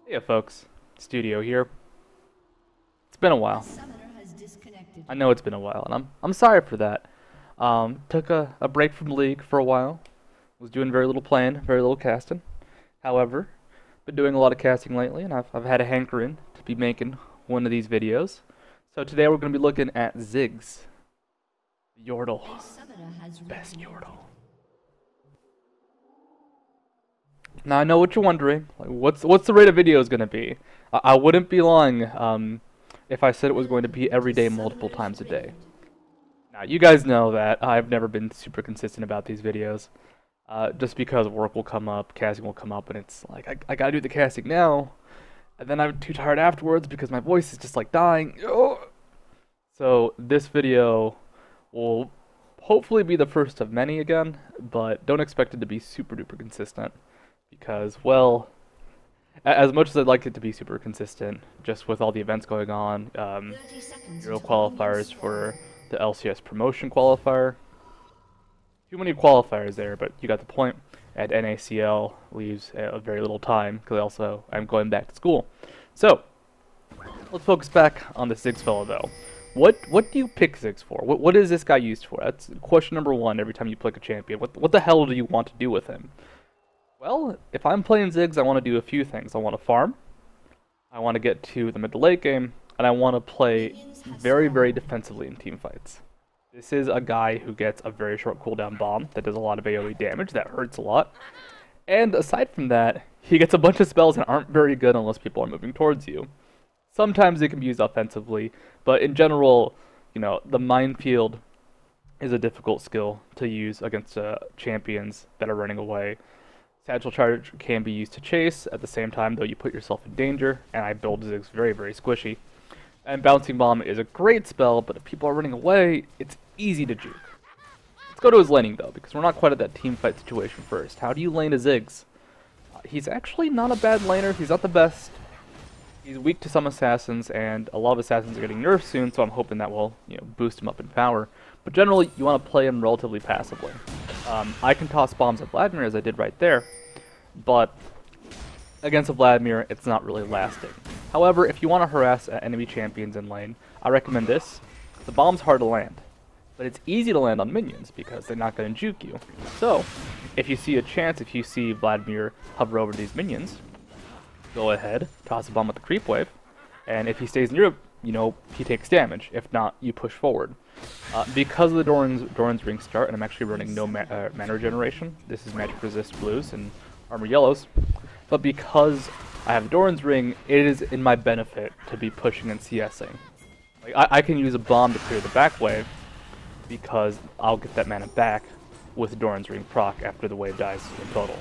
Hey folks, Studio here. It's been a while. I know it's been a while, and I'm sorry for that. Took a break from League for a while. Was doing very little playing, very little casting. However, been doing a lot of casting lately, and I've had a hankering to be making one of these videos. So today we're going to be looking at Ziggs, Yordle, best Yordle. Now I know what you're wondering. Like, what's the rate of videos going to be? I wouldn't be lying if I said it was going to be every day, multiple times a day. Now you guys know that I've never been super consistent about these videos, just because work will come up, casting will come up, and it's like I gotta do the casting now, and then I'm too tired afterwards because my voice is just like dying. So this video will hopefully be the first of many again, but don't expect it to be super duper consistent. Because, well, as much as I'd like it to be super consistent, just with all the events going on, Euro qualifiers for the LCS promotion qualifier. Too many qualifiers there, but you got the point. And NACL leaves a very little time, because also I'm going back to school. So, let's focus back on the Ziggs fellow, though. What do you pick Ziggs for? What is this guy used for? That's question number one every time you pick a champion. What the hell do you want to do with him? Well, if I'm playing Ziggs, I want to do a few things. I want to farm, I want to get to the mid to late game, and I want to play very, very defensively in team fights. This is a guy who gets a very short cooldown bomb that does a lot of AoE damage, that hurts a lot. And aside from that, he gets a bunch of spells that aren't very good unless people are moving towards you. Sometimes it can be used offensively, but in general, you know, the minefield is a difficult skill to use against champions that are running away. Satchel charge can be used to chase, at the same time though you put yourself in danger, and I build Ziggs very, very squishy. And Bouncing Bomb is a great spell, but if people are running away, it's easy to juke. Let's go to his laning though, because we're not quite at that team fight situation first. How do you lane a Ziggs? He's actually not a bad laner, he's not the best. He's weak to some assassins, and a lot of assassins are getting nerfed soon, so I'm hoping that will, you know, boost him up in power. But generally, you want to play him relatively passively. I can toss bombs at Vladimir, as I did right there, but against a Vladimir, it's not really lasting. However, if you want to harass enemy champions in lane, I recommend this. The bomb's hard to land, but it's easy to land on minions because they're not going to juke you. So, if you see a chance, if you see Vladimir hover over these minions, go ahead, toss a bomb with the creep wave, and if he stays near, you know, he takes damage. If not, you push forward. Because of the Doran's Ring start, and I'm actually running no mana regeneration, this is magic resist blues and armor yellows, but because I have Doran's Ring, it is in my benefit to be pushing and CSing. Like, I can use a bomb to clear the back wave, because I'll get that mana back with Doran's Ring proc after the wave dies in total.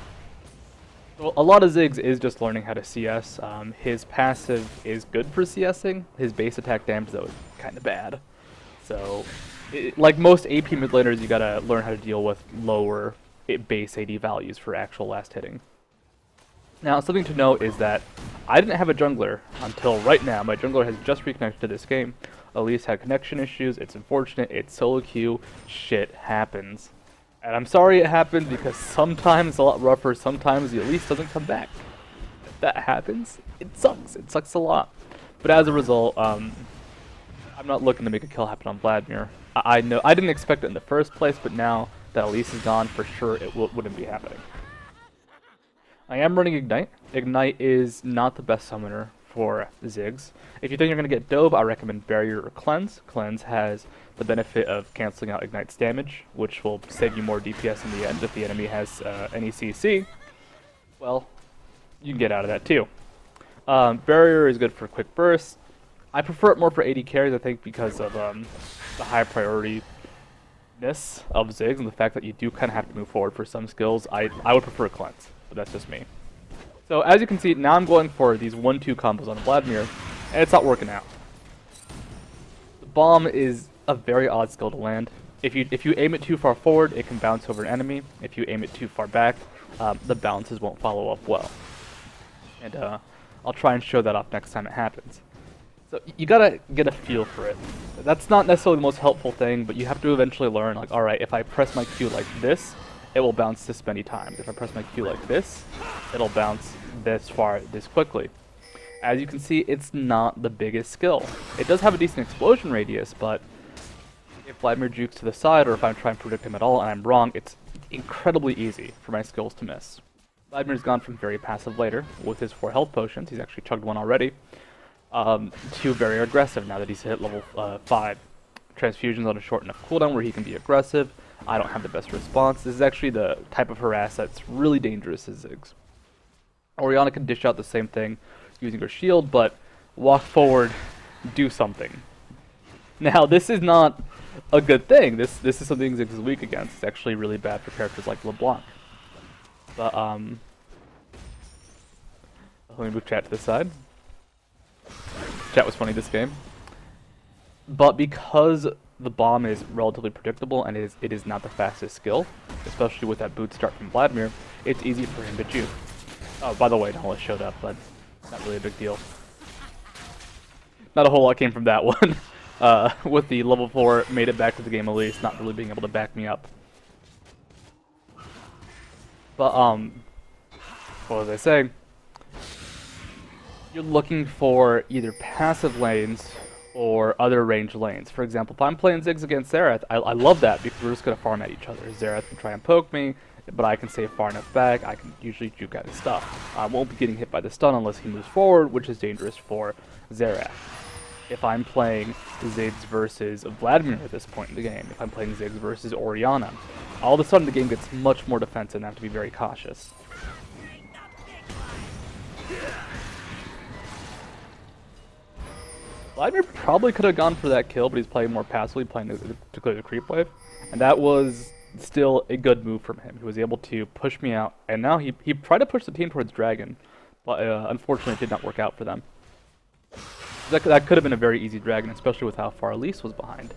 So a lot of Ziggs is just learning how to CS. His passive is good for CSing. His base attack damage, though, is kind of bad. So, like most AP mid laners, you gotta learn how to deal with lower base AD values for actual last hitting. Now, something to note is that I didn't have a jungler until right now. My jungler has just reconnected to this game. Elise had connection issues. It's unfortunate. It's solo queue. Shit happens. And I'm sorry it happened because sometimes it's a lot rougher. Sometimes the Elise doesn't come back. If that happens, it sucks. It sucks a lot. But as a result, I'm not looking to make a kill happen on Vladimir. I know I didn't expect it in the first place, but now that Elise is gone, for sure it wouldn't be happening. I am running Ignite. Ignite is not the best summoner for Ziggs. If you think you're going to get Dove, I recommend Barrier or Cleanse. Cleanse has the benefit of cancelling out Ignite's damage, which will save you more DPS in the end. If the enemy has any CC, well, you can get out of that too. Barrier is good for quick bursts. I prefer it more for AD carries, I think, because of the high priority-ness of Ziggs and the fact that you do kind of have to move forward for some skills. I would prefer Cleanse, but that's just me. So as you can see, now I'm going for these 1-2 combos on Vladimir, and it's not working out. The bomb is a very odd skill to land. If you aim it too far forward, it can bounce over an enemy. If you aim it too far back, the bounces won't follow up well. And I'll try and show that off next time it happens. So you gotta get a feel for it. That's not necessarily the most helpful thing, but you have to eventually learn, like, alright, if I press my Q like this, it will bounce this many times. If I press my Q like this, it'll bounce this far, this quickly. As you can see, it's not the biggest skill. It does have a decent explosion radius, but if Vladimir jukes to the side, or if I'm trying to predict him at all and I'm wrong, it's incredibly easy for my skills to miss. Vladimir's gone from very passive later, with his 4 health potions, he's actually chugged one already, to very aggressive now that he's hit level 5. Transfusions on a short enough cooldown where he can be aggressive. I don't have the best response. This is actually the type of harass that's really dangerous as Ziggs. Orianna can dish out the same thing using her shield, but walk forward, do something. Now, this is not a good thing. This is something Ziggs is weak against. It's actually really bad for characters like LeBlanc. But, let me move chat to the side. Chat was funny this game. But because the bomb is relatively predictable and it is not the fastest skill, especially with that boot start from Vladimir, it's easy for him to juke. Oh, by the way, Nala showed up, but not really a big deal. Not a whole lot came from that one. With the level 4, made it back to the game at least, not really being able to back me up. But, what was I saying? You're looking for either passive lanes or other ranged lanes. For example, if I'm playing Ziggs against Xerath, I love that because we're just going to farm at each other. Xerath can try and poke me, but I can stay far enough back, I can usually juke out his stuff. I won't be getting hit by the stun unless he moves forward, which is dangerous for Xerath. If I'm playing Ziggs versus Vladimir at this point in the game, if I'm playing Ziggs versus Orianna, all of a sudden the game gets much more defensive and I have to be very cautious. Vladimir probably could have gone for that kill, but he's playing more passively, playing to clear the creep wave, and that was still a good move from him. He was able to push me out, and now he tried to push the team towards Dragon, but unfortunately it did not work out for them. That could have been a very easy Dragon, especially with how far Elise was behind.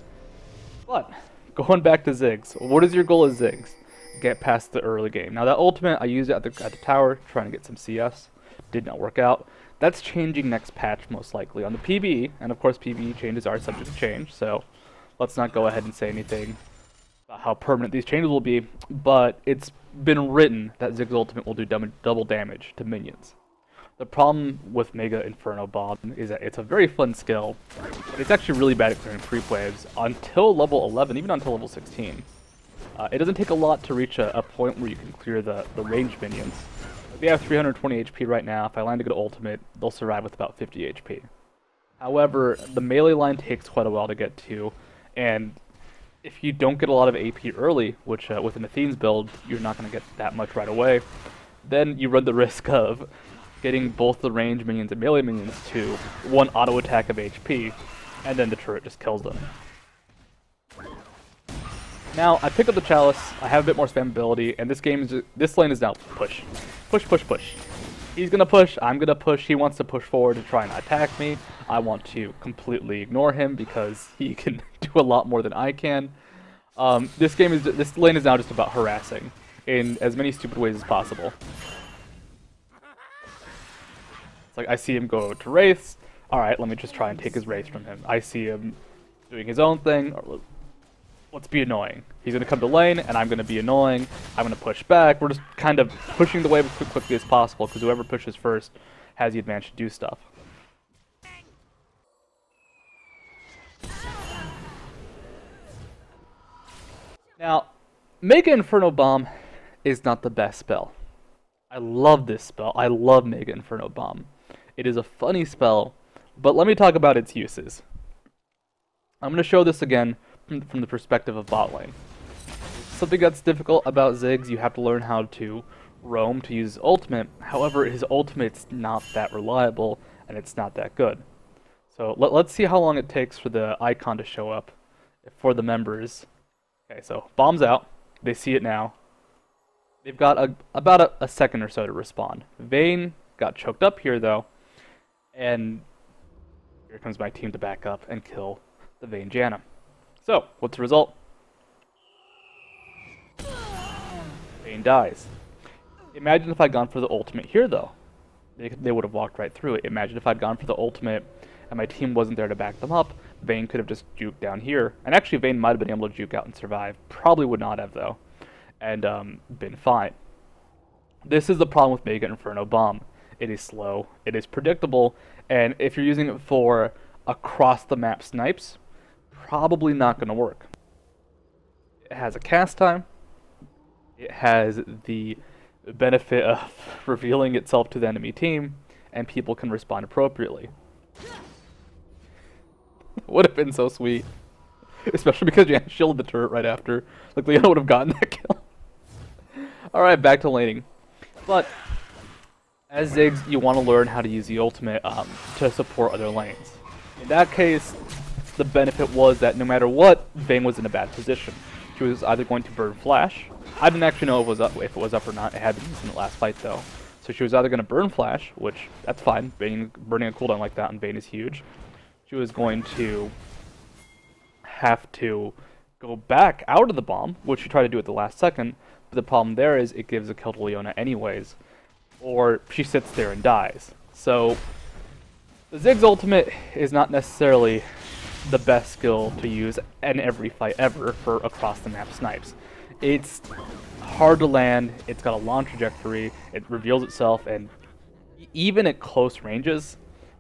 But, going back to Ziggs, what is your goal as Ziggs? Get past the early game. Now that ultimate, I used it at the tower, trying to get some CS. Did not work out. That's changing next patch, most likely, on the PvE, and of course PvE changes are subject to change, so let's not go ahead and say anything about how permanent these changes will be, but it's been written that Ziggs ultimate will do double damage to minions. The problem with Mega Inferno Bomb is that it's a very fun skill, but it's actually really bad at clearing creep waves until level 11, even until level 16. It doesn't take a lot to reach a point where you can clear the ranged minions. They have 320 HP right now. If I land a good ultimate, they'll survive with about 50 HP. However, the melee line takes quite a while to get to, and if you don't get a lot of AP early, which with an Athene's build, you're not going to get that much right away, then you run the risk of getting both the ranged minions and melee minions to one auto attack of HP, and then the turret just kills them. Now, I pick up the Chalice, I have a bit more spammability, and this lane is now push. Push, push, push. He's gonna push, I'm gonna push, he wants to push forward to try and attack me. I want to completely ignore him because he can do a lot more than I can. This lane is now just about harassing in as many stupid ways as possible. It's like, I see him go to Wraiths, alright, let me just try and take his Wraiths from him. I see him doing his own thing, let's be annoying. He's going to come to lane, and I'm going to be annoying. I'm going to push back. We're just kind of pushing the wave as quickly as possible, because whoever pushes first has the advantage to do stuff. Now, Mega Inferno Bomb is not the best spell. I love this spell. I love Mega Inferno Bomb. It is a funny spell, but let me talk about its uses. I'm going to show this again from the perspective of bot lane. Something that's difficult about Ziggs, you have to learn how to roam to use his ultimate. However, his ultimate's not that reliable, and it's not that good. So let's see how long it takes for the icon to show up for the members. Okay, so bomb's out. They see it now. They've got about a second or so to respond. Vayne got choked up here, though, and here comes my team to back up and kill the Vayne Janna. So, what's the result? Vayne dies. Imagine if I'd gone for the ultimate here, though. They would have walked right through it. Imagine if I'd gone for the ultimate and my team wasn't there to back them up. Vayne could have just juked down here. And actually, Vayne might have been able to juke out and survive. Probably would not have, though. And been fine. This is the problem with Mega Inferno Bomb. it is slow, it is predictable, and if you're using it for across-the-map snipes, probably not going to work. It has a cast time, it has the benefit of revealing itself to the enemy team, and people can respond appropriately. Would have been so sweet. Especially because you shielded the turret right after. Like, Leona would have gotten that kill. Alright, back to laning. But, as Ziggs, you want to learn how to use the ultimate to support other lanes. In that case, the benefit was that no matter what, Vayne was in a bad position. She was either going to burn Flash. I didn't actually know if it was up or not. It had been used in the last fight, though. So she was either going to burn Flash, which, that's fine. Vayne, burning a cooldown like that on Vayne is huge. She was going to have to go back out of the bomb, which she tried to do at the last second, but the problem there is it gives a kill to Leona anyways, or she sits there and dies. So the Ziggs ultimate is not necessarily the best skill to use in every fight ever for across the map snipes. It's hard to land, it's got a long trajectory, it reveals itself, and even at close ranges,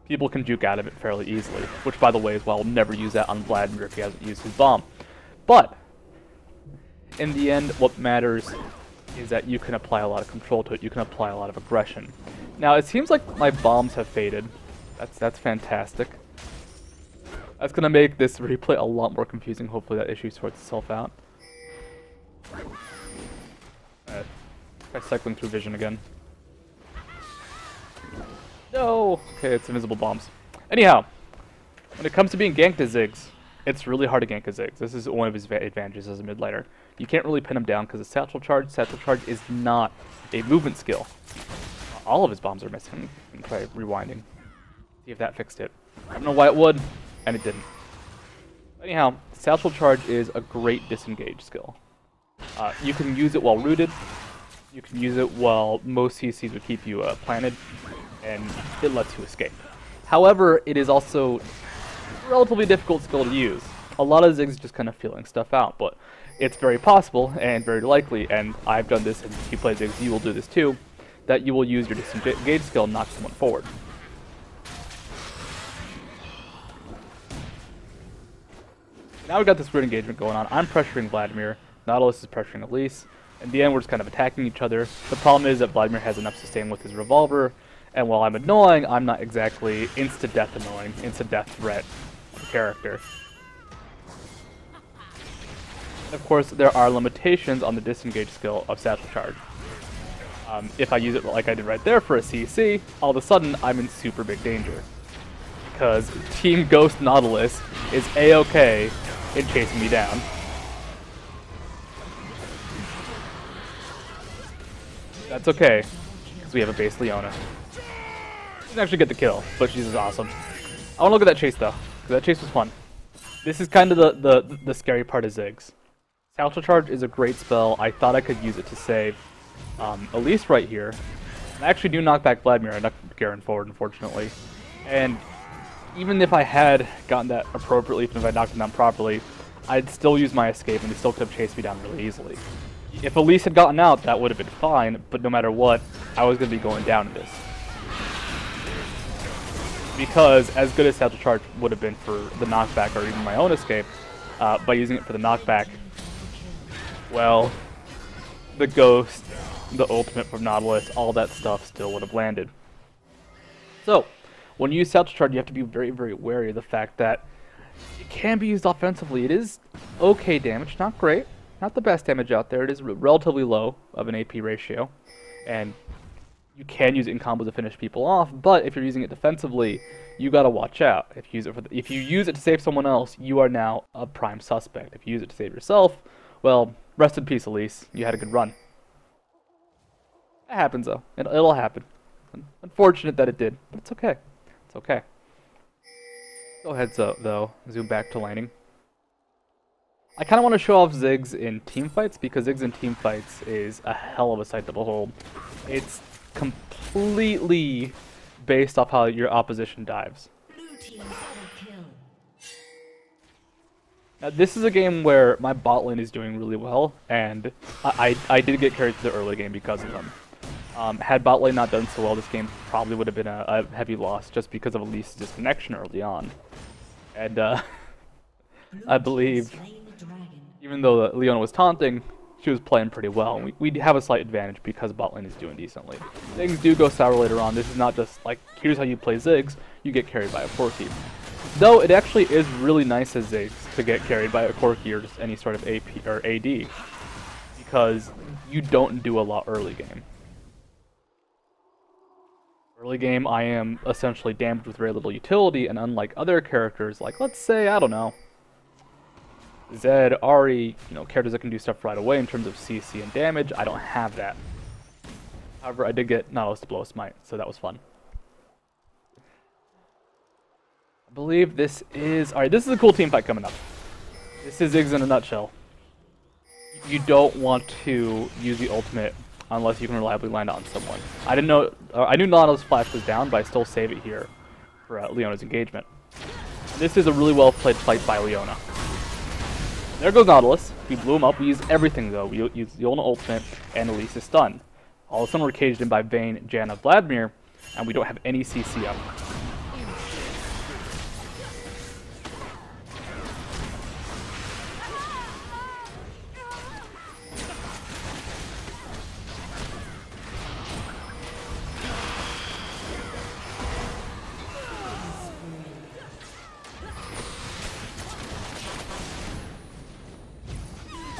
people can juke out of it fairly easily, which, by the way, is why I'll never use that on Vladimir if he hasn't used his bomb. But, in the end, what matters is that you can apply a lot of control to it, you can apply a lot of aggression. Now, it seems like my bombs have faded. That's fantastic. That's going to make this replay a lot more confusing. Hopefully that issue sorts itself out. Try cycling through vision again. No! Okay, it's invisible bombs. Anyhow, when it comes to being ganked as Ziggs, it's really hard to gank as Ziggs. This is one of his advantages as a mid laner. You can't really pin him down because the satchel charge is not a movement skill. All of his bombs are missing. Try rewinding. See if that fixed it. I don't know why it would, and it didn't. Anyhow, satchel charge is a great disengage skill. You can use it while rooted. You can use it while most CCs would keep you planted, and it lets you escape. However, it is also a relatively difficult skill to use. A lot of Ziggs just kind of feeling stuff out, but it's very possible and very likely, and I've done this, and if you play Ziggs, you will do this too, that you will use your disengage skill and knock someone forward. Now we've got this weird engagement going on. I'm pressuring Vladimir, Nautilus is pressuring Elise. In the end, we're just kind of attacking each other. The problem is that Vladimir has enough sustain with his revolver, and while I'm annoying, I'm not exactly insta-death annoying, insta-death threat character. And of course, there are limitations on the disengage skill of satchel charge. If I use it like I did right there for a CC, all of a sudden, I'm in super big danger. Because Team Ghost Nautilus is A-okay in chasing me down. That's okay, because we have a base Leona. She didn't actually get the kill, but she's awesome. I want to look at that chase though, because that chase was fun. This is kind of the scary part of Ziggs. Satchel Charge is a great spell. I thought I could use it to save Elise right here. And I actually do knock back Vladimir. I knocked Garen forward, unfortunately. And even if I had gotten that appropriately, even if I knocked him down properly, I'd still use my escape and he still could have chased me down really easily. If Elise had gotten out, that would have been fine, but no matter what, I was going to be going down in this. Because as good as Satchel Charge would have been for the knockback or even my own escape, by using it for the knockback, well, the Ghost, the ultimate from Nautilus, all that stuff still would have landed. So, when you use Satchel Charge, you have to be very, very wary of the fact that it can be used offensively. It is okay damage, not great. Not the best damage out there. It is relatively low of an AP ratio, and you can use it in combos to finish people off. But if you're using it defensively, you gotta watch out. If you use it to save someone else, you are now a prime suspect. If you use it to save yourself, well, rest in peace, Elise. You had a good run. It happens though. It'll happen. Unfortunate that it did, but it's okay. It's okay. Go ahead, though. Zoom back to laning. I kind of want to show off Ziggs in teamfights, because Ziggs in teamfights is a hell of a sight to behold. It's completely based off how your opposition dives. Now, this is a game where my bot lane is doing really well, and I did get carried to the early game because of them. Had bot lane not done so well, this game probably would have been a heavy loss just because of Elise's disconnection early on. And I believe, even though Leona was taunting, she was playing pretty well. We have a slight advantage because bot lane is doing decently. Things do go sour later on. This is not just like, here's how you play Ziggs, you get carried by a Corki. Though it actually is really nice as Ziggs to get carried by a Corki or just any sort of AP or AD, because you don't do a lot early game. Early game, I am essentially damaged with very little utility, and unlike other characters, like let's say, I don't know, Zed, Ahri, characters that can do stuff right away in terms of CC and damage, I don't have that. However, I did get Nautilus to blow a smite, so that was fun. I believe this is... Alright, this is a cool team fight coming up. This is Ziggs in a nutshell. You don't want to use the ultimate unless you can reliably land on someone. I didn't know... I knew Nautilus flash was down, but I still save it here for Leona's engagement. This is a really well played fight by Leona. There goes Nautilus. We blew him up. We used everything though. We used the Leona ultimate and Elise's stun. All of a sudden we're caged in by Vayne, Janna, Vladimir, and we don't have any CC up.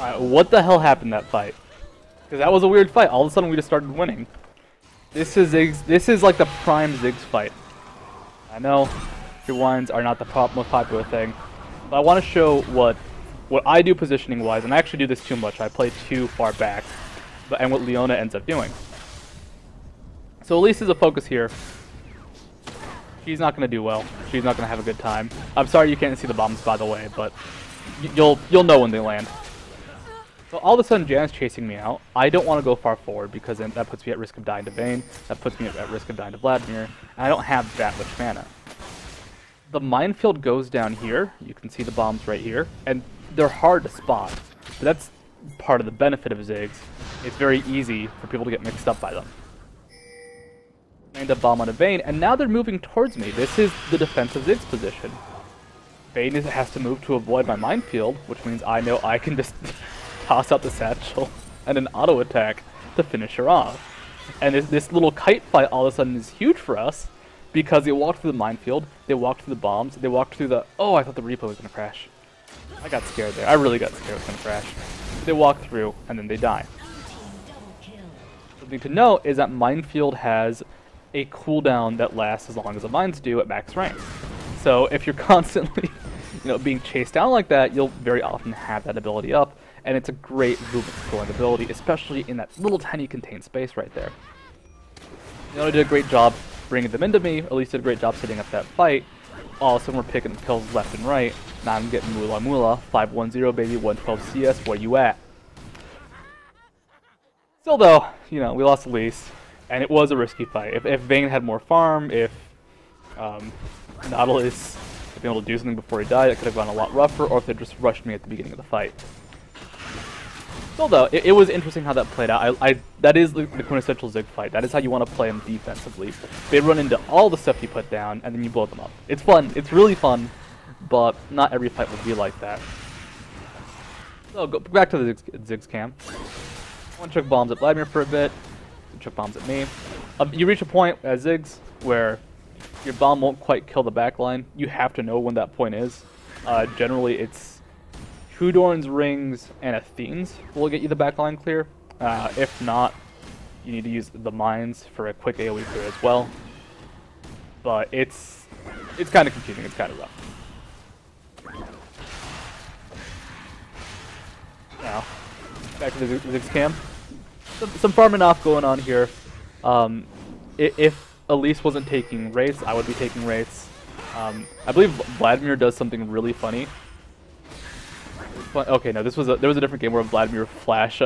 Alright, what the hell happened that fight? Because that was a weird fight. All of a sudden we just started winning. This is Ziggs. This is like the prime Ziggs fight. I know rewinds are not the most popular thing, but I want to show what I do positioning wise, and I actually do this too much. I play too far back, and what Leona ends up doing. So Elise is a focus here. She's not going to do well. She's not going to have a good time. I'm sorry you can't see the bombs, by the way, but you'll know when they land. So all of a sudden Janna's chasing me out. I don't want to go far forward because then that puts me at risk of dying to Vayne. That puts me at risk of dying to Vladimir. And I don't have that much mana. The minefield goes down here. You can see the bombs right here. And they're hard to spot. But that's part of the benefit of Ziggs. It's very easy for people to get mixed up by them. I end up bomb on a Vayne, and now they're moving towards me. This is the defensive Ziggs position. Vayne has to move to avoid my minefield, which means I know I can just toss out the satchel and an auto attack to finish her off. And this little kite fight all of a sudden is huge for us because they walked through the minefield, they walked through the bombs, they walked through the... Oh, I thought the replay was going to crash. I got scared there. I really got scared it was going to crash. They walk through and then they die. Something to note is that minefield has a cooldown that lasts as long as the mines do at max rank. So if you're constantly being chased down like that, you'll very often have that ability up. And it's a great movement controlling ability, especially in that little tiny contained space right there. Leona did a great job bringing them into me, or at least did a great job setting up that fight. All of a sudden we're picking kills left and right. Now I'm getting moolah moolah, 510 baby, 112 CS, where you at? Still though, we lost Elise, and it was a risky fight. If Vayne had more farm, if Nautilus had been able to do something before he died, it could have gone a lot rougher, or if they just rushed me at the beginning of the fight. Still though, it was interesting how that played out. That is the quintessential Ziggs fight. That is how you want to play them defensively. They run into all the stuff you put down, and then you blow them up. It's fun. It's really fun, but not every fight will be like that. So go back to the Ziggs cam. I want to chuck bombs at Vladimir for a bit. Chuck bombs at me. You reach a point as Ziggs where your bomb won't quite kill the backline. You have to know when that point is. Generally, it's Hudorn's rings and Athene's will get you the backline clear. If not, you need to use the mines for a quick AoE clear as well. But it's kind of confusing. It's kind of rough. Now, back to the Ziggs cam. Some farming off going on here. If Elise wasn't taking wraiths, I would be taking wraiths. I believe Vladimir does something really funny. Okay, no, there was a different game where Vladimir flash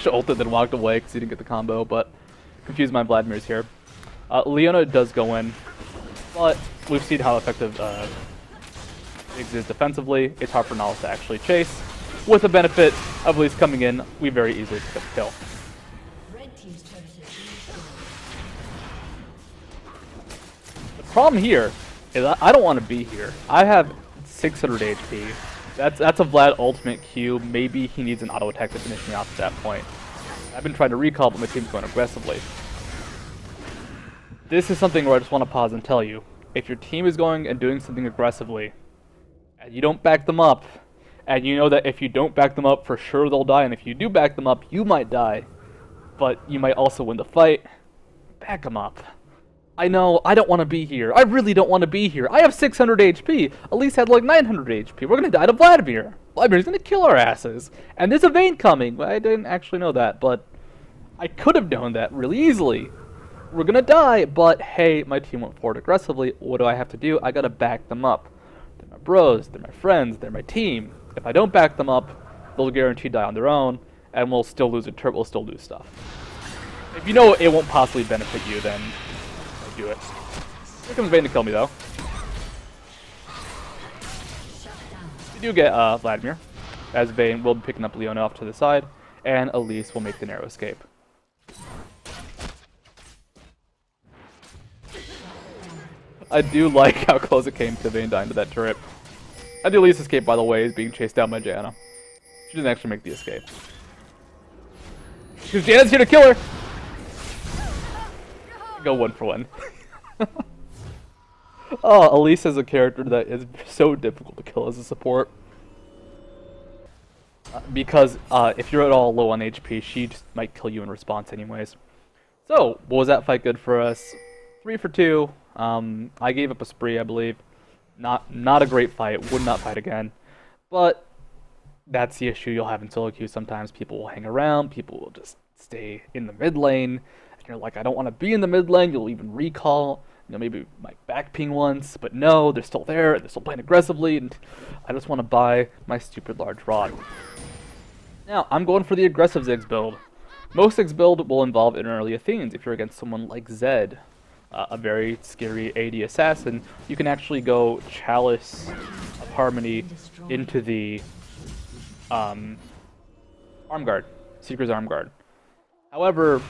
ulted then walked away because he didn't get the combo, but confused my Vladimir's here. Leona does go in, but we've seen how effective Ziggs is defensively. It's hard for Nautilus to actually chase. With the benefit of Elise coming in, we very easily pick up the kill. problem here is I don't want to be here. I have 600 HP. That's a Vlad ultimate Q. Maybe he needs an auto attack to finish me off at that point. I've been trying to recall, but my team's going aggressively. This is something where I just want to pause and tell you. If your team is going and doing something aggressively, and you don't back them up, and you know that if you don't back them up, for sure they'll die, and if you do back them up, you might die, but you might also win the fight, back them up. I know, I don't want to be here. I really don't want to be here. I have 600 HP. Elise had like 900 HP. We're going to die to Vladimir. Vladimir's going to kill our asses. And there's a Vayne coming. I didn't actually know that, but I could have known that really easily. We're going to die, but hey, my team went forward aggressively. What do I have to do? I got to back them up. They're my bros. They're my friends. They're my team. If I don't back them up, they'll guarantee die on their own, and we'll still lose a turret. We'll still lose stuff. If you know it won't possibly benefit you, then do it. Here comes Vayne to kill me, though. We do get Vladimir, as Vayne will be picking up Leona off to the side, and Elise will make the narrow escape. I do like how close it came to Vayne dying to that turret. And the Elise escape, by the way, is being chased down by Janna. She didn't actually make the escape. Because Janna's here to kill her! Go 1 for 1. Oh, Elise is a character that is so difficult to kill as a support. Because if you're at all low on HP, she just might kill you in response anyways. So, what was that fight good for us? 3 for 2. I gave up a spree, I believe. Not a great fight. Would not fight again. But that's the issue you'll have in solo queue. Sometimes people will hang around. People will just stay in the mid lane. You're like, I don't want to be in the mid lane. You'll even recall, you know, maybe my back ping once, but no, they're still there. They're still playing aggressively, and I just want to buy my stupid large rod. Now, I'm going for the aggressive Ziggs build. Most Ziggs build will involve inner early Athenes. If you're against someone like Zed, a very scary AD assassin, you can actually go Chalice of Harmony into the Arm Guard, Seeker's Arm Guard. However,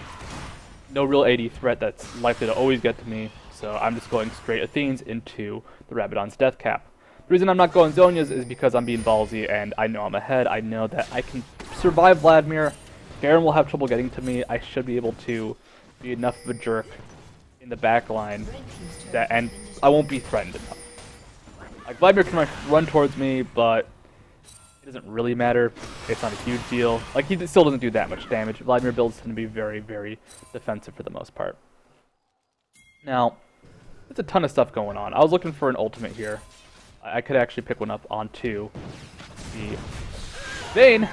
no real AD threat that's likely to always get to me, so I'm just going straight Athenes into the Rabadon's Death Cap. The reason I'm not going Zhonya's is because I'm being ballsy and I know I'm ahead. I know that I can survive Vladimir. Garen will have trouble getting to me. I should be able to be enough of a jerk in the back line that, and I won't be threatened enough. Like, Vladimir can run towards me, but it doesn't really matter. It's not a huge deal. Like, he still doesn't do that much damage. Vladimir builds tend to be very, very defensive for the most part. Now, there's a ton of stuff going on. I was looking for an ultimate here. I could actually pick one up onto the Vayne,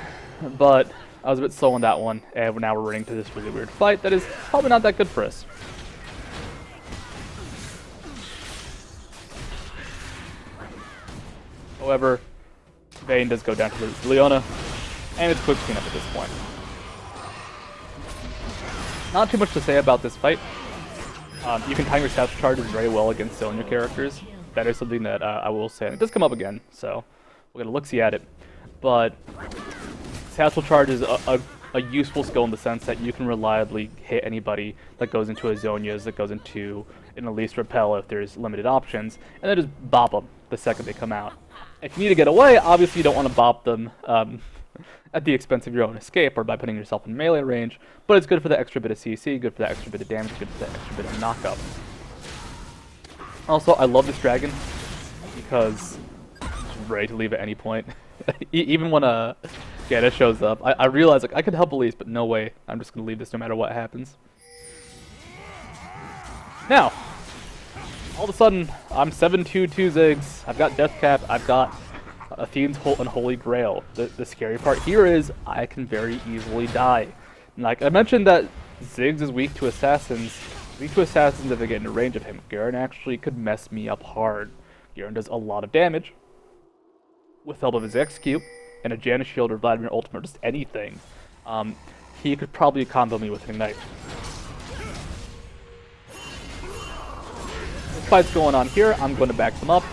but I was a bit slow on that one, and now we're running to this really weird fight that is probably not that good for us. However, Vayne does go down to the Leona, and it's quick cleanup at this point. Not too much to say about this fight. You can time your satchel charges very well against Sonya characters. That is something that I will say. And it does come up again, so we're going to look-see at it. But satchel charge is a useful skill in the sense that you can reliably hit anybody that goes into a Zonya's, that goes into an Elise Repel if there's limited options, and then just bop them the second they come out. If you need to get away, obviously you don't want to bop them at the expense of your own escape or by putting yourself in melee range, but it's good for the extra bit of CC, good for that extra bit of damage, good for that extra bit of knockup. Also, I love this dragon because I'm ready to leave at any point. Even when Geta shows up, I realize like I could help Elise, but no way. I'm just going to leave this no matter what happens. Now, all of a sudden, I'm 7-2-2 Ziggs. I've got Death Cap. I've got Athene's Unholy Grail. The scary part here is I can very easily die. And like I mentioned that Ziggs is weak to assassins. Weak to assassins if they get into range of him. Garen actually could mess me up hard. Garen does a lot of damage. With help of his Execute and a Janna Shield or Vladimir Ultimate or just anything, he could probably combo me with an Ignite. This fight's going on here. I'm going to back them up.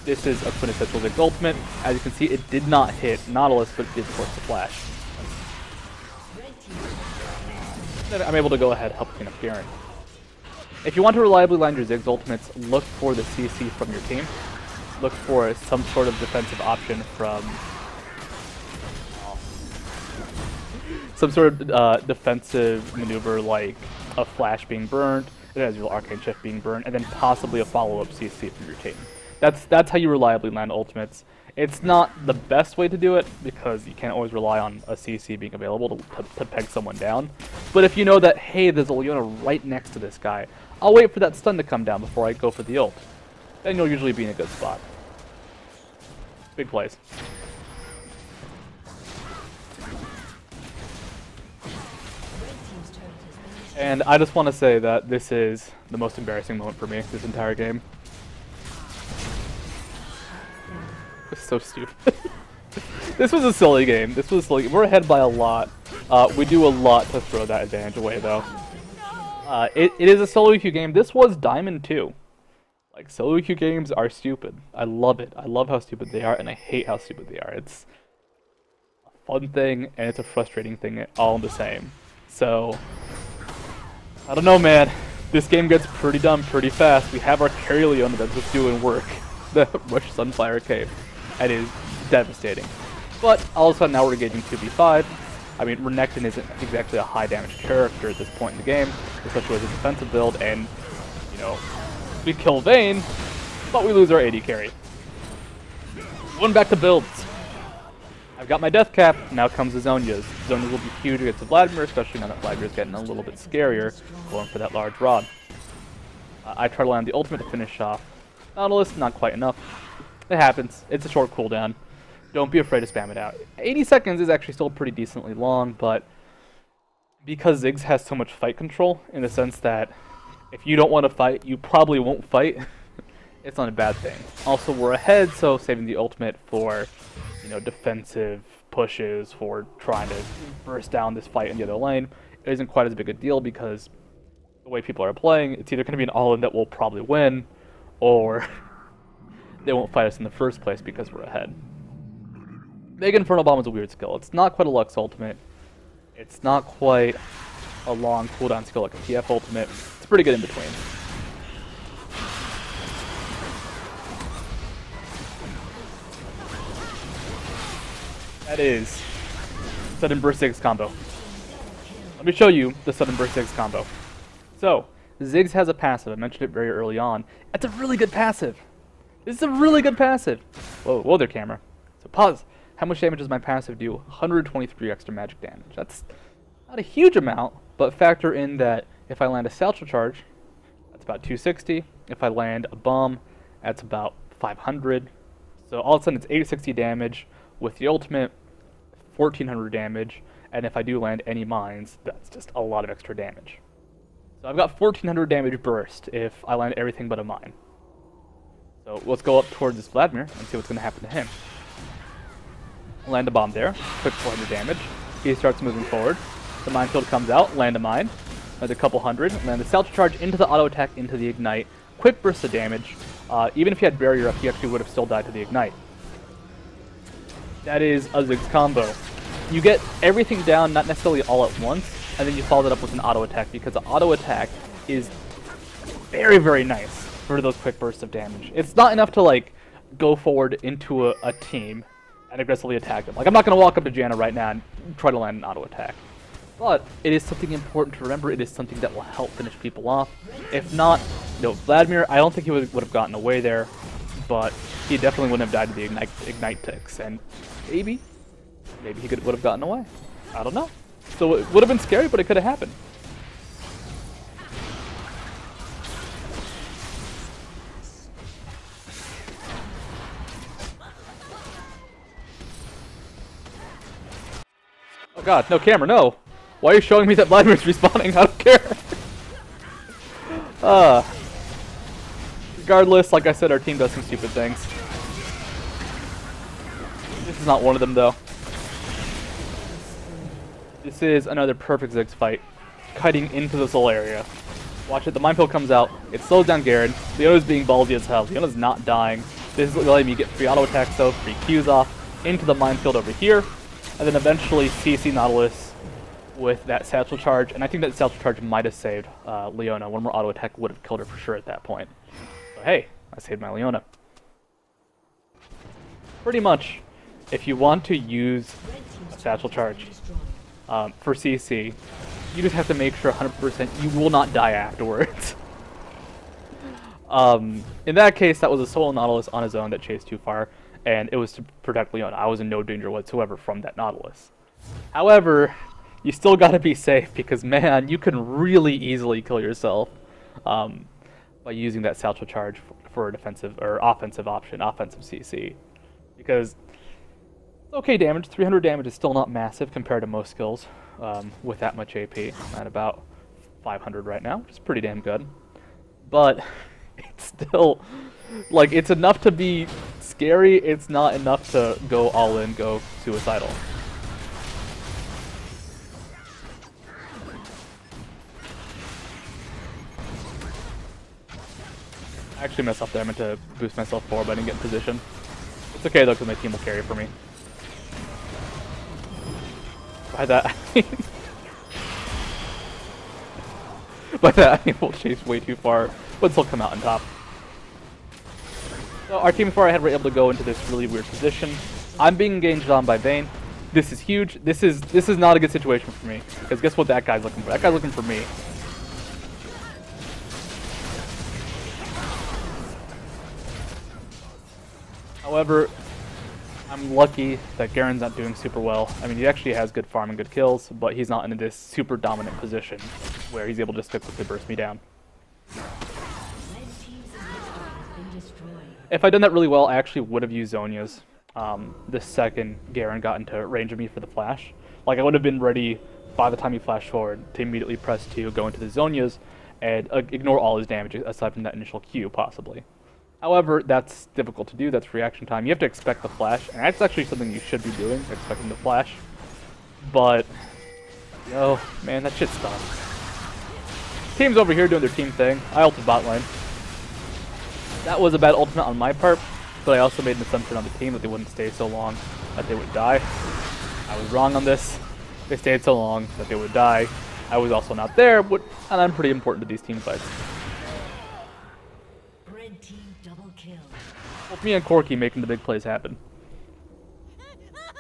This is a quintessential Ziggs Ultimate. As you can see, it did not hit Nautilus, but it did force the flash. Then I'm able to go ahead and help clean up Garen. If you want to reliably land your Ziggs ultimates, look for the CC from your team. Look for some sort of defensive option from... some sort of defensive maneuver like a flash being burned, an Ezreal Arcane Shift being burned, and then possibly a follow-up CC from your team. That's how you reliably land ultimates. It's not the best way to do it, because you can't always rely on a CC being available to peg someone down. But if you know that, hey, there's a Leona right next to this guy, I'll wait for that stun to come down before I go for the ult. Then you'll usually be in a good spot. Big plays. And I just want to say that this is the most embarrassing moment for me this entire game. It's so stupid. This was a silly game. This was silly. We're ahead by a lot. We do a lot to throw that advantage away, though. It is a solo queue game. This was Diamond 2. Like, solo queue games are stupid. I love it. I love how stupid they are, and I hate how stupid they are. It's a fun thing, and it's a frustrating thing all the same. So, I don't know, man. This game gets pretty dumb pretty fast. We have our carry Leona that's just doing work. The Rush Sunfire Cave. It is devastating. But all of a sudden now we're engaging 2v5. I mean, Renekton isn't exactly a high damage character at this point in the game, especially with a defensive build, and, you know, we kill Vayne, but we lose our AD carry. Going back to builds. I've got my death cap, now comes the Zhonya's. Zhonya's will be huge against the Vladimir, especially now that Vladimir's getting a little bit scarier, going for that large rod. I try to land the ultimate to finish off Nautilus, not quite enough. It happens. It's a short cooldown. Don't be afraid to spam it out. 80 seconds is actually still pretty decently long, but because Ziggs has so much fight control, in the sense that if you don't want to fight, you probably won't fight, it's not a bad thing. Also, we're ahead, so saving the ultimate for, you know, defensive pushes, for trying to burst down this fight in the other lane, it isn't quite as big a deal because the way people are playing, it's either going to be an all-in that will probably win, or they won't fight us in the first place because we're ahead. Mega Infernal Bomb is a weird skill. It's not quite a Lux ultimate. It's not quite a long cooldown skill like a TF ultimate. It's pretty good in between. That is Sudden Burst Ziggs combo. Let me show you the Sudden Burst Ziggs combo. So, Ziggs has a passive. I mentioned it very early on. It's a really good passive. This is a really good passive. Whoa there, camera. So pause. How much damage does my passive do? 123 extra magic damage. That's not a huge amount, but factor in that if I land a satchel charge, that's about 260. If I land a bomb, that's about 500. So all of a sudden it's 860 damage with the ultimate, 1400 damage, and if I do land any mines, that's just a lot of extra damage. So I've got 1400 damage burst if I land everything but a mine. So let's go up towards this Vladimir and see what's going to happen to him. Land a bomb there, quick 400 damage. He starts moving forward. The minefield comes out, land a mine, another couple hundred, land the satchel charge into the auto attack, into the ignite. Quick burst of damage. Even if he had barrier up, he actually would have still died to the ignite. That is a Ziggs combo. You get everything down, not necessarily all at once, and then you follow that up with an auto attack, because the auto attack is very, very nice for those quick bursts of damage. It's not enough to, like, go forward into a team and aggressively attack them. Like, I'm not going to walk up to Janna right now and try to land an auto attack. But it is something important to remember. It is something that will help finish people off. If not, you know, Vladimir, I don't think he would have gotten away there, but he definitely wouldn't have died to the ignite ticks, and maybe he would have gotten away. I don't know. So it would have been scary, but it could have happened. Oh god, no camera, no! Why are you showing me that Vladimir's respawning? I don't care! Regardless, like I said, our team does some stupid things. This is not one of them, though. This is another perfect Ziggs fight. Cutting into this whole area. Watch it, the minefield comes out, it slows down Garen. Leona's being ballsy as hell. Leona's not dying. This is letting me get free auto attacks though, free Qs off, into the minefield over here. And then eventually CC Nautilus with that satchel charge, and I think that satchel charge might have saved Leona. One more auto attack would have killed her for sure at that point. So hey, I saved my Leona. Pretty much, if you want to use a satchel charge for CC, you just have to make sure 100% you will not die afterwards. In that case, that was a solo Nautilus on his own that chased too far, and it was to protect Leona. I was in no danger whatsoever from that Nautilus. However, you still gotta be safe, because man, you can really easily kill yourself by using that satchel charge for a defensive or offensive option, offensive CC. Because it's okay damage, 300 damage is still not massive compared to most skills with that much AP. I'm at about 500 right now, which is pretty damn good. But it's still, like, it's enough to be scary, it's not enough to go all in, go suicidal. I actually messed up there. I meant to boost myself forward, but I didn't get in position. It's okay though, because my team will carry for me. By that, I mean... By that, I mean we'll chase way too far, but still come out on top. So our team before I had were able to go into this really weird position. I'm being engaged on by Vayne. This is huge. This is not a good situation for me, because guess what that guy's looking for? That guy's looking for me. However, I'm lucky that Garen's not doing super well. I mean, he actually has good farm and good kills, but he's not in this super dominant position where he's able just to quickly burst me down. If I'd done that really well, I actually would have used Zhonya's the second Garen got into range of me for the flash. Like, I would have been ready by the time he flashed forward to immediately press 2, go into the Zhonya's, and ignore all his damage aside from that initial Q, possibly. However, that's difficult to do. That's reaction time. You have to expect the flash, and that's actually something you should be doing, expecting the flash. But, yo, man, that shit sucks. Team's over here doing their team thing. I ulted bot lane. That was a bad ultimate on my part, but I also made an assumption on the team that they wouldn't stay so long that they would die. I was wrong on this. They stayed so long that they would die. I was also not there, and I'm pretty important to these team fights. Well, me and Corky making the big plays happen.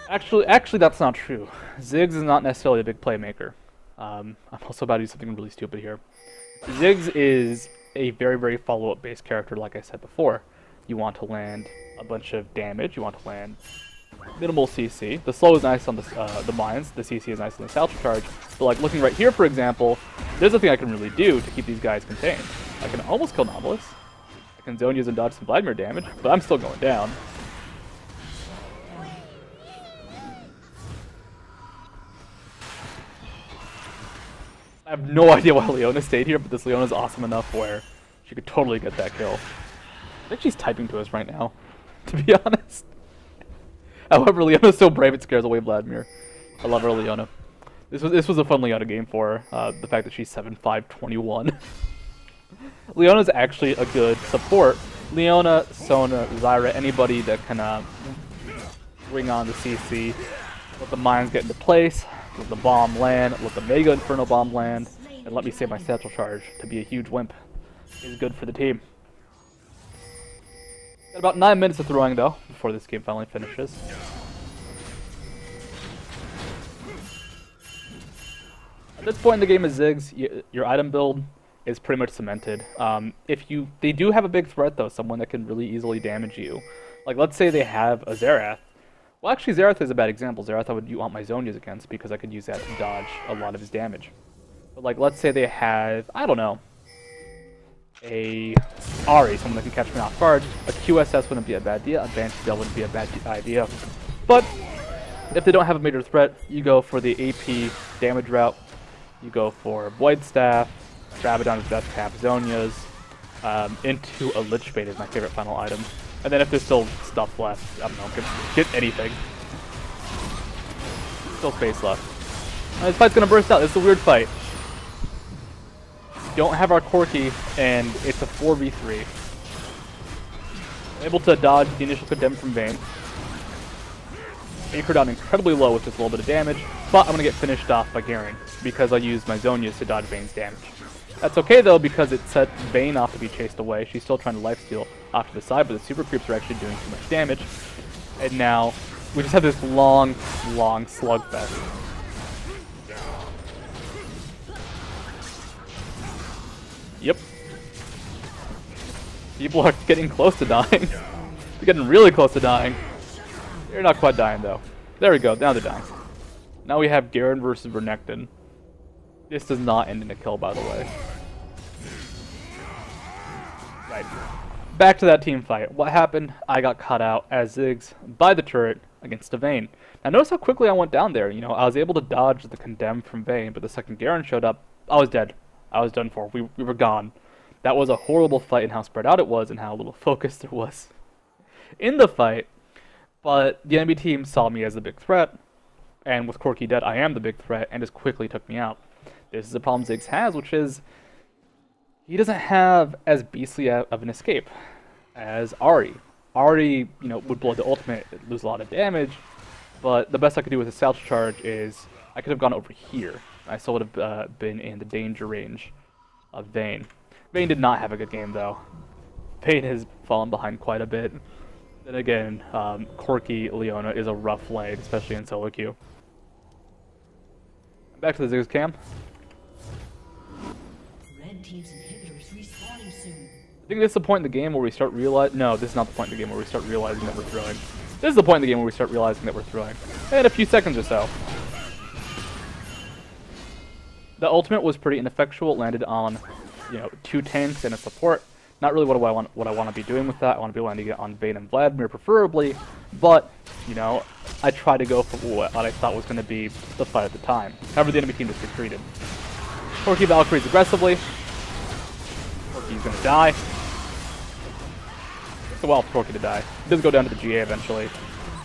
Actually, that's not true. Ziggs is not necessarily a big playmaker. I'm also about to do something really stupid here. Ziggs is a very, very follow-up based character, like I said before. You want to land a bunch of damage. You want to land minimal CC. The slow is nice on the mines. The CC is nice on the satchel charge. But like looking right here, for example, there's nothing I can really do to keep these guys contained. I can almost kill Nautilus. I can Zhonya's and dodge some Vladimir damage, but I'm still going down. I have no idea why Leona stayed here, but this Leona's awesome enough where she could totally get that kill. I think she's typing to us right now, to be honest. However, Leona's so brave it scares away Vladimir. I love her, Leona. This was a fun Leona game for her. The fact that she's 7'5", 21. Leona's actually a good support. Leona, Sona, Zyra, anybody that can bring on the CC, let the mines get into place, let the bomb land, let the Mega Inferno bomb land, and let me save my satchel charge to be a huge wimp is good for the team. Got about 9 minutes of throwing though, before this game finally finishes. At this point in the game of Ziggs, your item build is pretty much cemented. They do have a big threat though, someone that can really easily damage you. Like let's say they have a Xerath. Well actually Xerath is a bad example. Xerath I would want my Zhonya's against because I could use that to dodge a lot of his damage. But like let's say they have, I don't know, a Ahri, someone that can catch me off guard. A QSS wouldn't be a bad idea, a Banshee Bell wouldn't be a bad idea. But if they don't have a major threat, you go for the AP damage route. You go for Void Staff, Rabadon's Death Cap, Zhonya's, into a Lich Bait is my favorite final item. And then if there's still stuff left, I don't know, get anything. Still space left. This fight's gonna burst out. This is a weird fight. Don't have our Corky, and it's a 4v3. Able to dodge the initial condemn from Vayne. anchor down incredibly low with just a little bit of damage, but I'm going to get finished off by Garen because I used my Zonias to dodge Vayne's damage. That's okay though, because it set Vayne off to be chased away. She's still trying to lifesteal off to the side, but the super creeps are actually doing too much damage. And now we just have this long, long slugfest. Yep. People are getting close to dying. They're getting really close to dying. They're not quite dying though. There we go, now they're dying. Now we have Garen versus Renekton. This does not end in a kill, by the way. Right. Back to that team fight. What happened? I got caught out as Ziggs by the turret against a Vayne. Now notice how quickly I went down there. You know, I was able to dodge the condemn from Vayne, but the second Garen showed up, I was dead. I was done for. We were gone. That was a horrible fight in how spread out it was and how little focus there was in the fight. But the enemy team saw me as the big threat, and with Corki dead, I am the big threat, and just quickly took me out. This is a problem Ziggs has, which is he doesn't have as beastly of an escape as Ahri. Ahri, you know, would blow the ultimate, lose a lot of damage, but the best I could do with a satchel charge is I could have gone over here. I still would have been in the danger range of Vayne. Vayne did not have a good game though. Vayne has fallen behind quite a bit. Then again, Corki Leona is a rough lane, especially in solo queue. Back to the Ziggs cam. Red team's inhibitors respawning soon. I think this is the point in the game where we start realizing... No, this is not the point in the game where we start realizing that we're throwing. This is the point in the game where we start realizing that we're throwing. In a few seconds or so. The ultimate was pretty ineffectual. It landed on, you know, 2 tanks and a support. Not really what I want to be doing with that. I want to be landing it on Vayne and Vladimir preferably, but you know, I try to go for what I thought was going to be the fight at the time. However, the enemy team just retreated. Corki Valkyries aggressively. Corki's going to die. It's a while for Corki to die. He does go down to the GA eventually.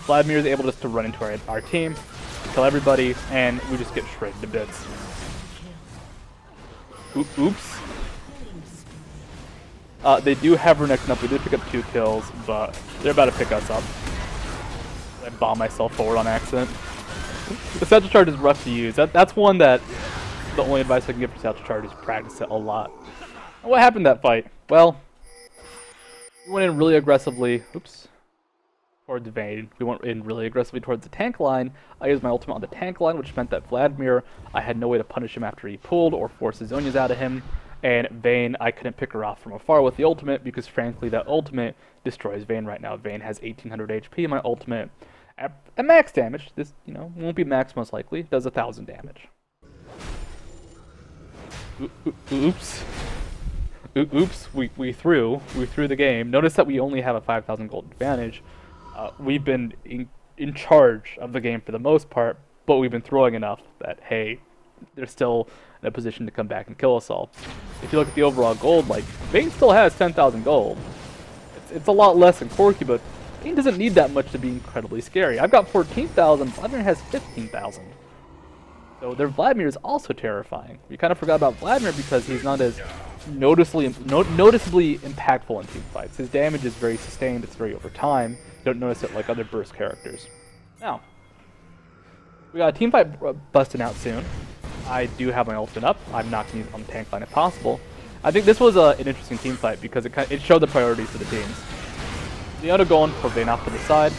Vladimir is able just to run into our team, kill everybody, and we just get shredded to bits. Oops. They do have Renekton up. We did pick up 2 kills, but they're about to pick us up. I bombed myself forward on accident. The satchel charge is rough to use. That's one that the only advice I can give for satchel charge is practice it a lot. And what happened that fight? Well, we went in really aggressively. Oops. Towards Vayne. We went in really aggressively towards the tank line. I used my ultimate on the tank line, which meant that Vladimir, I had no way to punish him after he pulled or force his Zonias out of him. And Vayne, I couldn't pick her off from afar with the ultimate because, frankly, that ultimate destroys Vayne right now. Vayne has 1800 HP. My ultimate, at max damage, this, you know, won't be max most likely, does 1000 damage. Oops. Oops, we threw the game. Notice that we only have a 5,000 gold advantage. We've been in charge of the game for the most part, but we've been throwing enough that, hey, they're still in a position to come back and kill us all. If you look at the overall gold, like, Vayne still has 10,000 gold. It's a lot less than Corki, but Vayne doesn't need that much to be incredibly scary. I've got 14,000, Vladimir has 15,000. So their Vladimir is also terrifying. We kind of forgot about Vladimir because he's not as noticeably impactful in team fights. His damage is very sustained, it's very over time. You don't notice it like other burst characters. Now, we got a team fight busting out soon. I do have my ultimate up. I'm not going to use it on the tank line if possible. I think this was an interesting team fight because it showed the priorities for the teams. Leona going for Vayne off to the side.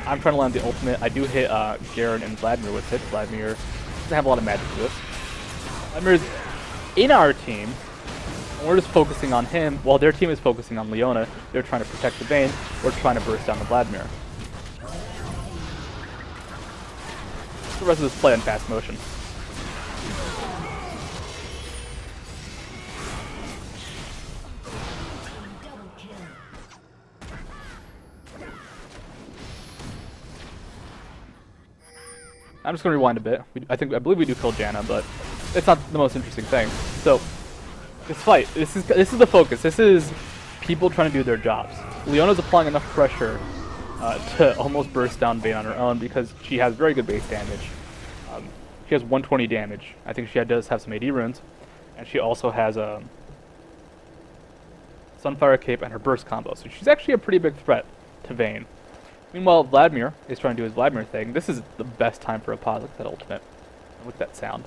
I'm trying to land the ultimate. I do hit Garen and Vladimir with it. Vladimir doesn't have a lot of magic to it. Vladimir's in our team, and we're just focusing on him while their team is focusing on Leona. They're trying to protect the Vayne. We're trying to burst down the Vladimir. The rest of this play in fast motion. I'm just going to rewind a bit. I believe we do kill Janna, but it's not the most interesting thing. So, this fight, this is the focus. This is people trying to do their jobs. Leona's applying enough pressure to almost burst down Vayne on her own because she has very good base damage. She has 120 damage. I think she does have some AD runes, and she also has a Sunfire Cape and her burst combo. So she's actually a pretty big threat to Vayne. Meanwhile, Vladimir is trying to do his Vladimir thing. This is the best time for a pod. Look at that ultimate. Look at that sound.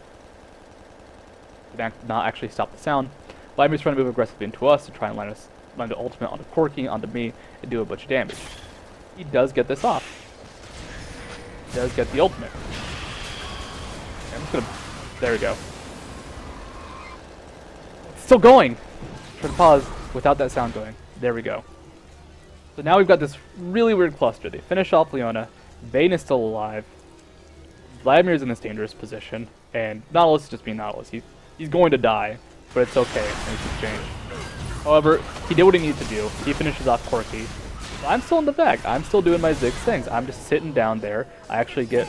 Did not actually stop the sound. Vladimir's trying to move aggressively into us to try and land the ultimate onto Corky, onto me, and do a bunch of damage. He does get this off. He does get the ultimate. Okay, I'm just gonna... There we go. It's still going! Try to pause without that sound going. There we go. So now we've got this really weird cluster. They finish off Leona. Vayne is still alive. Vladimir's in this dangerous position. And Nautilus is just being Nautilus. He's going to die, but it's okay in this exchange. However, he did what he needed to do. He finishes off Corky. So I'm still in the back. I'm still doing my Ziggs things. I'm just sitting down there. I actually get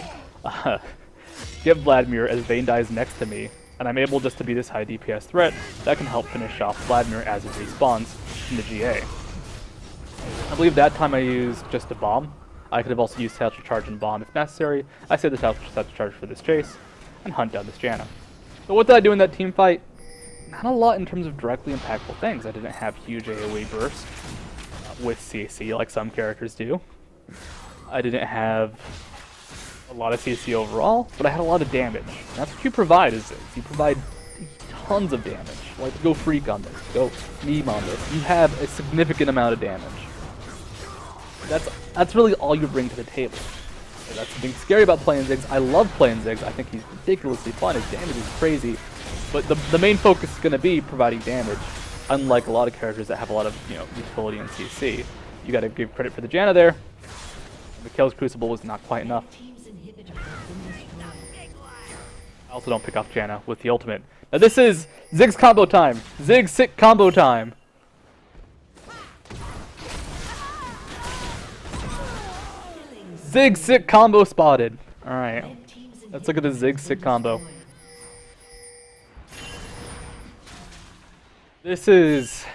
Vladimir as Vayne dies next to me. And I'm able just to be this high DPS threat that can help finish off Vladimir as it respawns in the GA. I believe that time I used just a bomb. I could have also used satchel charge and bomb if necessary. I saved the satchel charge for this chase and hunt down this Janna. So what did I do in that team fight? Not a lot in terms of directly impactful things. I didn't have huge AoE burst with CC like some characters do. I didn't have a lot of CC overall, but I had a lot of damage. And that's what you provide as Ziggs. You provide tons of damage. Like, go Freak on this, go Meme on this. You have a significant amount of damage. That's really all you bring to the table. And that's something scary about playing Ziggs. I love playing Ziggs. I think he's ridiculously fun. His damage is crazy. But the main focus is going to be providing damage. Unlike a lot of characters that have a lot of utility in CC. You got to give credit for the Janna there. Mikhail's Crucible was not quite enough. I also don't pick off Janna with the ultimate. Now this is Ziggs combo time. Ziggs sick combo time. Ziggs sick combo spotted. Alright. Let's look at the Ziggs sick combo. This is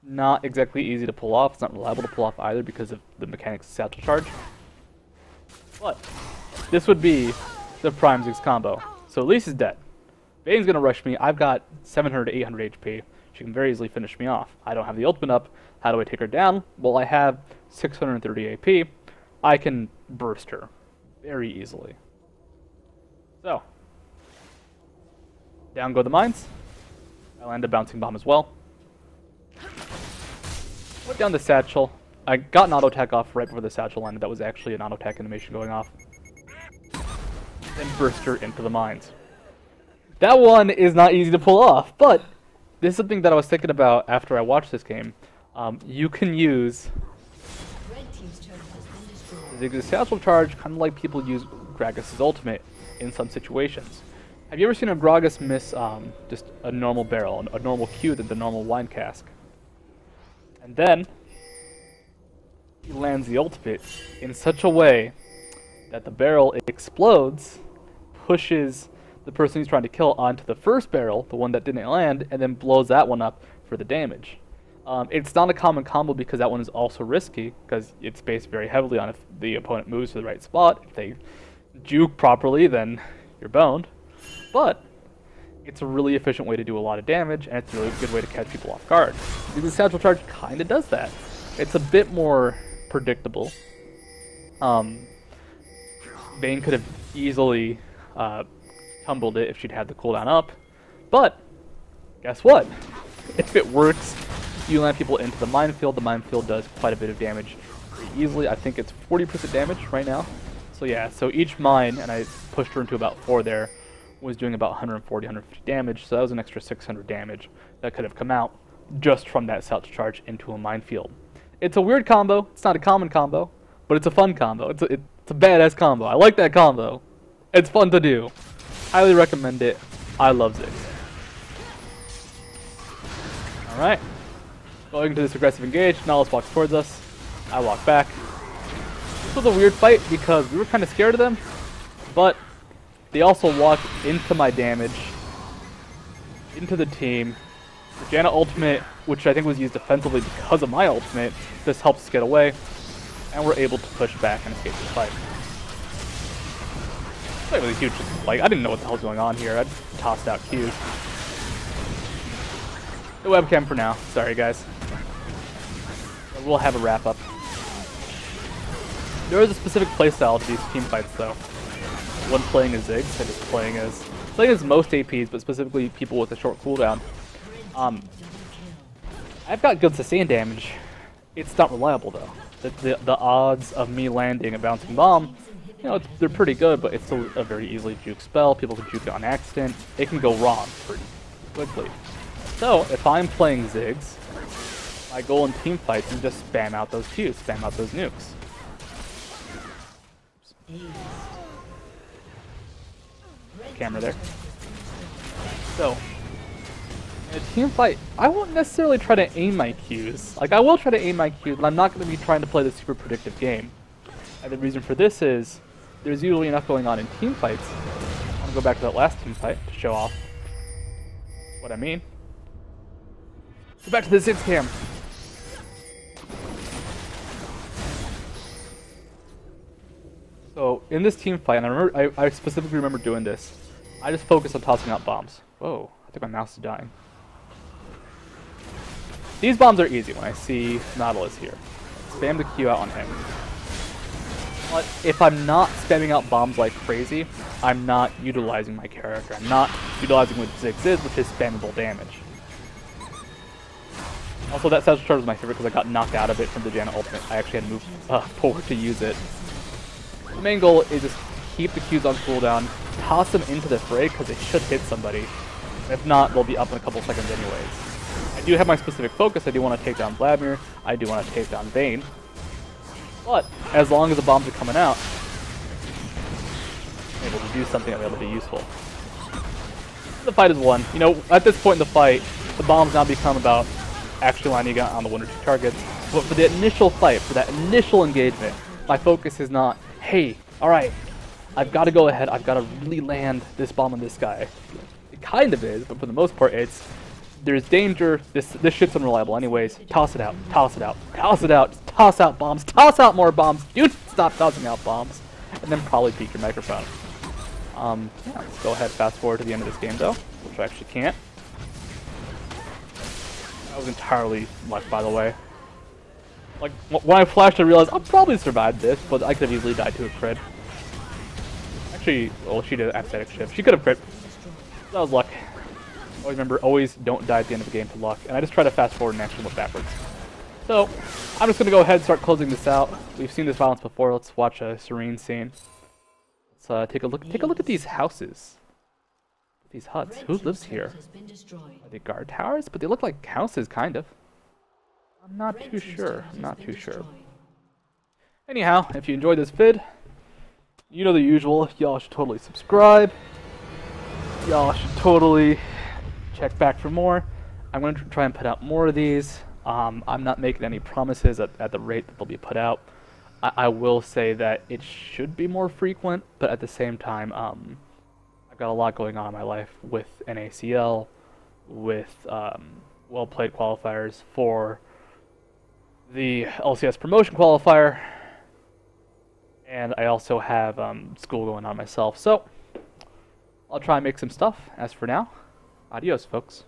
not exactly easy to pull off. It's not reliable to pull off either because of the mechanics of satchel charge. But this would be the prime Ziggs combo. So Elise is dead. Vayne's gonna rush me. I've got 700 to 800 HP. She can very easily finish me off. I don't have the ultimate up. How do I take her down? Well, I have 630 AP. I can burst her very easily. So, down go the mines. I land a bouncing bomb as well. Put down the satchel. I got an auto attack off right before the satchel landed. That was actually an auto attack animation going off. And burst her into the mines. That one is not easy to pull off, but this is something that I was thinking about after I watched this game. You can use Ziggs' satchel charge kind of like people use Gragas' ultimate in some situations. Have you ever seen a Gragas miss just a normal barrel, a normal Q than the normal wine cask? And then he lands the ultimate in such a way that the barrel explodes, pushes the person he's trying to kill onto the first barrel, the one that didn't land, and then blows that one up for the damage. It's not a common combo because that one is also risky, because it's based very heavily on if the opponent moves to the right spot. If they juke properly, then you're boned. But it's a really efficient way to do a lot of damage, and it's a really good way to catch people off guard. The satchel charge kind of does that. It's a bit more predictable. Vayne could have easily tumbled it if she'd had the cooldown up, but guess what? If it works, you land people into the minefield. The minefield does quite a bit of damage pretty easily. I think it's 40% damage right now. So yeah, so each mine, and I pushed her into about 4 there, was doing about 140, 150 damage, so that was an extra 600 damage that could have come out just from that satchel charge into a minefield. It's a weird combo. It's not a common combo, but it's a fun combo. It's a badass combo. I like that combo. It's fun to do. Highly recommend it. I love Ziggs. Alright. Going into this aggressive engage, Nautilus walks towards us. I walk back. This was a weird fight because we were kind of scared of them, but they also walked into my damage, into the team. The Janna ultimate, which I think was used defensively because of my ultimate, just helps us get away, and we're able to push back and escape this fight. It's like really huge. Like, I didn't know what the hell's going on here. I just tossed out Qs. The webcam for now. Sorry, guys. We'll have a wrap up. There is a specific playstyle to these team fights, though. When playing as Ziggs and just playing as most APs, but specifically people with a short cooldown. I've got good sustain damage. It's not reliable though. The odds of me landing a bouncing bomb, you know, they're pretty good, but it's still a very easily juke spell. People can juke it on accident. It can go wrong pretty quickly. So if I'm playing Ziggs, my goal in team fights is just spam out those Qs, spam out those nukes. Camera there. So, in a team fight, I won't necessarily try to aim my Qs. Like, I will try to aim my Qs, but I'm not going to be trying to play the super predictive game. And the reason for this is, there's usually enough going on in team fights. I'm going to go back to that last team fight to show off what I mean. Go back to the Ziggs cam. So, in this team fight, and I specifically remember doing this, I just focused on tossing out bombs. Whoa, I think my mouse is dying. These bombs are easy when I see Nautilus here. Spam the Q out on him. But if I'm not spamming out bombs like crazy, I'm not utilizing my character. I'm not utilizing what Ziggs is, which is spammable damage. Also, that satchel charge was my favorite because I got knocked out of it from the Janna ultimate. I actually had to move forward to use it. The main goal is just keep the Qs on cooldown, toss them into the fray because they should hit somebody. If not, they'll be up in a couple seconds anyways. I do have my specific focus. I do want to take down Vladimir. I do want to take down Vayne. But as long as the bombs are coming out, I'm able to do something, I'm able to be useful. The fight is won. You know, at this point in the fight, the bombs now become about actually lining out on the 1 or 2 targets. But for the initial fight, for that initial engagement, my focus is not, hey, alright, I've got to go ahead, I've got to really land this bomb on this guy. It kind of is, but for the most part it's, there's danger, this shit's unreliable anyways, toss it out, toss it out, toss it out, just toss out bombs, toss out more bombs, dude, stop tossing out bombs, and then probably peek your microphone. Yeah, let's go ahead, fast forward to the end of this game though, which I actually can't. That was entirely luck, by the way. Like, when I flashed, I realized I'll probably survive this, but I could have easily died to a crit. Actually, well, she did an aesthetic shift. She could have crit. That was luck. Always remember, always don't die at the end of a game to luck. And I just try to fast forward and actually look backwards. So, I'm just going to go ahead and start closing this out. We've seen this violence before. Let's watch a serene scene. Let's take a look at these houses. These huts. Who lives here? Are they guard towers? But they look like houses, kind of. I'm not too sure. I'm not too sure. Anyhow, if you enjoyed this vid, you know the usual. Y'all should totally subscribe. Y'all should totally check back for more. I'm going to try and put out more of these. I'm not making any promises at the rate that they'll be put out. I will say that it should be more frequent, but at the same time, I've got a lot going on in my life with NACL, with well-played qualifiers for the LCS promotion qualifier, and I also have school going on myself, so I'll try and make some stuff. As for now, adios, folks.